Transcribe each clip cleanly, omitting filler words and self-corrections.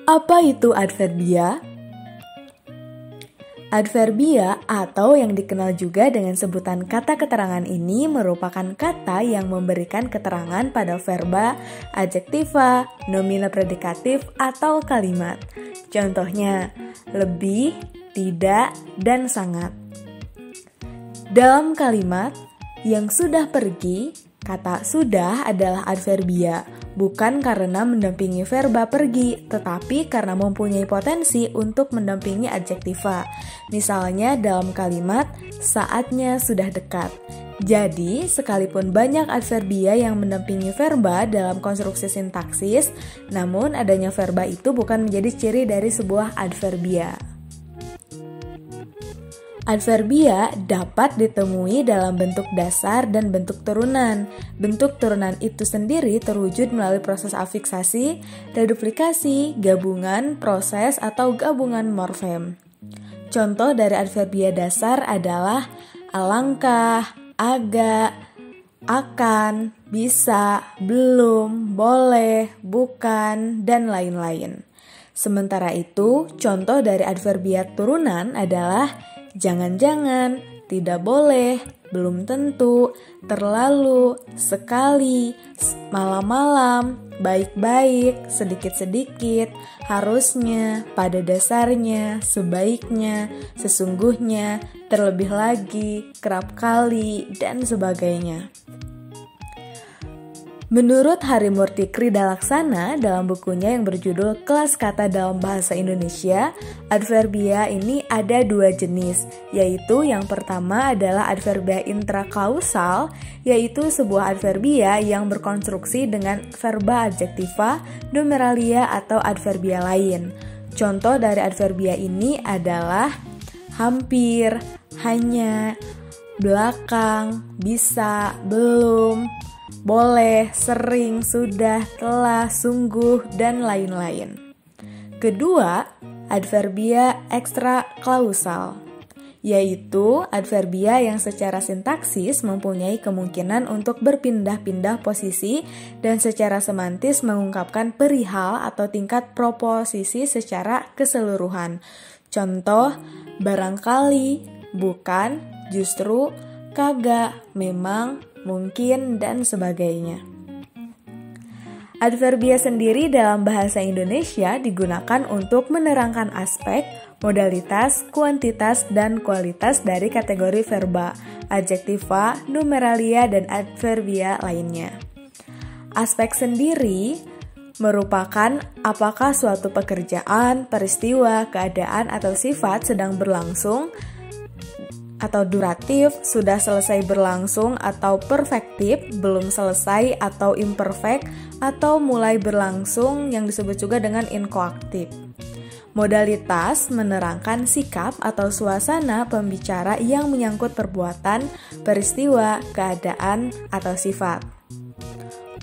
Apa itu adverbia? Adverbia atau yang dikenal juga dengan sebutan kata keterangan ini merupakan kata yang memberikan keterangan pada verba, adjektiva, nomina predikatif, atau kalimat. Contohnya, lebih, tidak, dan sangat. Dalam kalimat, yang sudah pergi, kata sudah adalah adverbia, bukan karena mendampingi verba pergi, tetapi karena mempunyai potensi untuk mendampingi adjektiva. Misalnya dalam kalimat, saatnya sudah dekat. Jadi, sekalipun banyak adverbia yang mendampingi verba dalam konstruksi sintaksis, namun adanya verba itu bukan menjadi ciri dari sebuah adverbia. Adverbia dapat ditemui dalam bentuk dasar dan bentuk turunan. Bentuk turunan itu sendiri terwujud melalui proses afiksasi, reduplikasi, gabungan, proses, atau gabungan morfem. Contoh dari adverbia dasar adalah alangkah, agak, akan, bisa, belum, boleh, bukan, dan lain-lain. Sementara itu, contoh dari adverbia turunan adalah jangan-jangan, tidak boleh, belum tentu, terlalu, sekali, malam-malam, baik-baik, sedikit-sedikit, harusnya, pada dasarnya, sebaiknya, sesungguhnya, terlebih lagi, kerap kali, dan sebagainya. Menurut Harimurti Kridalaksana dalam bukunya yang berjudul Kelas Kata dalam Bahasa Indonesia, adverbia ini ada dua jenis, yaitu yang pertama adalah adverbia intraklausal, yaitu sebuah adverbia yang berkonstruksi dengan verba adjektiva, numeralia, atau adverbia lain. Contoh dari adverbia ini adalah hampir, hanya, belakang, bisa, belum, boleh, sering, sudah, telah, sungguh, dan lain-lain. Kedua, adverbia ekstraklausal, yaitu adverbia yang secara sintaksis mempunyai kemungkinan untuk berpindah-pindah posisi dan secara semantis mengungkapkan perihal atau tingkat proposisi secara keseluruhan. Contoh, barangkali, bukan, justru, kagak, memang, mungkin, dan sebagainya. Adverbia sendiri dalam bahasa Indonesia digunakan untuk menerangkan aspek, modalitas, kuantitas, dan kualitas dari kategori verba, adjektiva, numeralia, dan adverbia lainnya. Aspek sendiri merupakan apakah suatu pekerjaan, peristiwa, keadaan, atau sifat sedang berlangsung, atau duratif, sudah selesai berlangsung, atau perfektif, belum selesai, atau imperfect, atau mulai berlangsung yang disebut juga dengan inkoaktif. Modalitas menerangkan sikap atau suasana pembicara yang menyangkut perbuatan, peristiwa, keadaan, atau sifat.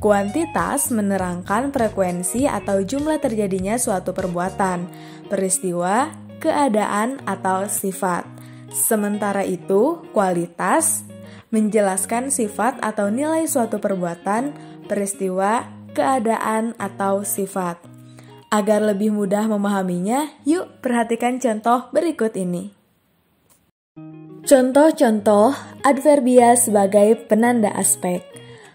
Kuantitas menerangkan frekuensi atau jumlah terjadinya suatu perbuatan, peristiwa, keadaan, atau sifat. Sementara itu, kualitas menjelaskan sifat atau nilai suatu perbuatan, peristiwa, keadaan, atau sifat. Agar lebih mudah memahaminya, yuk perhatikan contoh berikut ini. Contoh-contoh adverbia sebagai penanda aspek.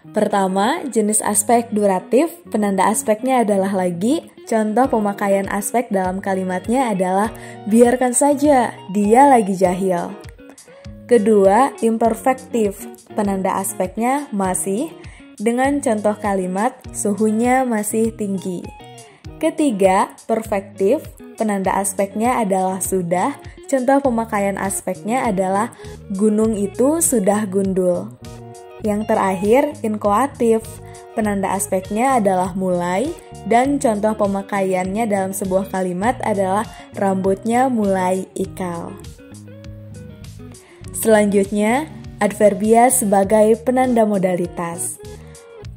Pertama, jenis aspek duratif, penanda aspeknya adalah lagi. Contoh pemakaian aspek dalam kalimatnya adalah biarkan saja, dia lagi jahil. Kedua, imperfektif, penanda aspeknya masih, dengan contoh kalimat suhunya masih tinggi. Ketiga, perfektif, penanda aspeknya adalah sudah, contoh pemakaian aspeknya adalah gunung itu sudah gundul. Yang terakhir, inkoatif, penanda aspeknya adalah mulai, dan contoh pemakaiannya dalam sebuah kalimat adalah rambutnya mulai ikal. Selanjutnya, adverbia sebagai penanda modalitas.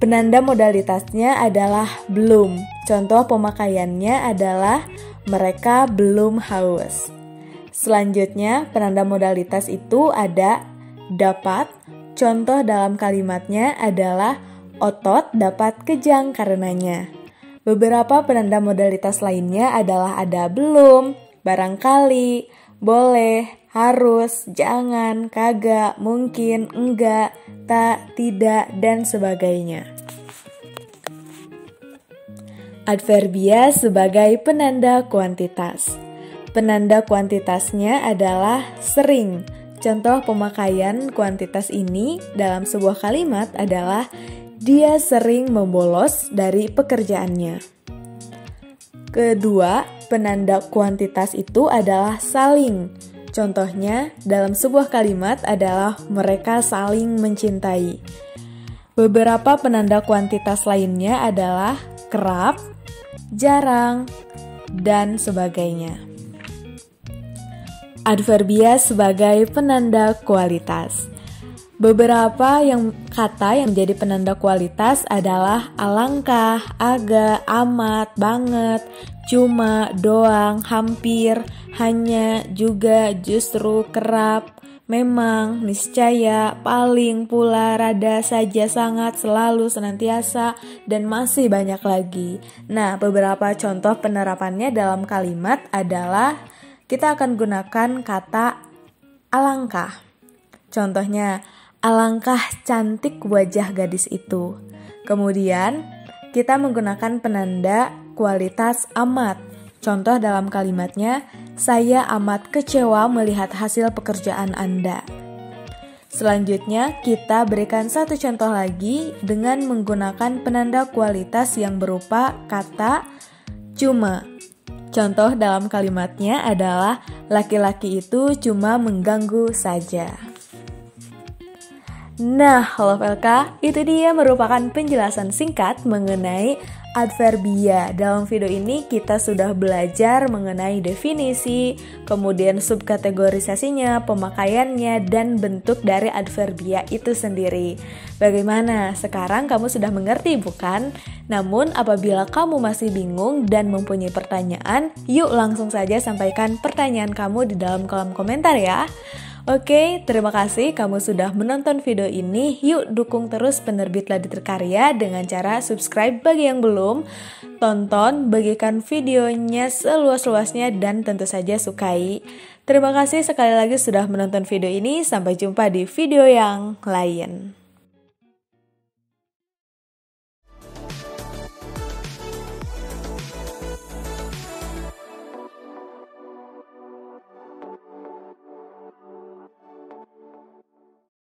Penanda modalitasnya adalah belum, contoh pemakaiannya adalah mereka belum haus. Selanjutnya, penanda modalitas itu ada dapat, contoh dalam kalimatnya adalah otot dapat kejang karenanya. Beberapa penanda modalitas lainnya adalah ada belum, barangkali, boleh, harus, jangan, kagak, mungkin, enggak, tak, tidak, dan sebagainya. Adverbia sebagai penanda kuantitas. Penanda kuantitasnya adalah sering. Contoh pemakaian kuantitas ini dalam sebuah kalimat adalah dia sering membolos dari pekerjaannya. Kedua, penanda kuantitas itu adalah saling. Contohnya dalam sebuah kalimat adalah mereka saling mencintai. Beberapa penanda kuantitas lainnya adalah kerap, jarang, dan sebagainya. Adverbia sebagai penanda kualitas. Beberapa kata yang menjadi penanda kualitas adalah alangkah, agak, amat, banget, cuma, doang, hampir, hanya, juga, justru, kerap, memang, niscaya, paling, pula, rada, saja, sangat, selalu, senantiasa, dan masih banyak lagi. Nah, beberapa contoh penerapannya dalam kalimat adalah kita akan gunakan kata alangkah. Contohnya, alangkah cantik wajah gadis itu. Kemudian, kita menggunakan penanda kualitas amat. Contoh dalam kalimatnya, saya amat kecewa melihat hasil pekerjaan Anda. Selanjutnya, kita berikan satu contoh lagi dengan menggunakan penanda kualitas yang berupa kata cuma. Contoh dalam kalimatnya adalah laki-laki itu cuma mengganggu saja. Nah, Love LK, itu dia merupakan penjelasan singkat mengenai adverbia. Dalam video ini kita sudah belajar mengenai definisi, kemudian subkategorisasinya, pemakaiannya, dan bentuk dari adverbia itu sendiri. Bagaimana? Sekarang kamu sudah mengerti, bukan? Namun apabila kamu masih bingung dan mempunyai pertanyaan, yuk langsung saja sampaikan pertanyaan kamu di dalam kolom komentar ya. Oke, terima kasih kamu sudah menonton video ini. Yuk dukung terus penerbit Ladi Terkarya dengan cara subscribe bagi yang belum, tonton, bagikan videonya seluas-luasnya, dan tentu saja sukai. Terima kasih sekali lagi sudah menonton video ini. Sampai jumpa di video yang lain.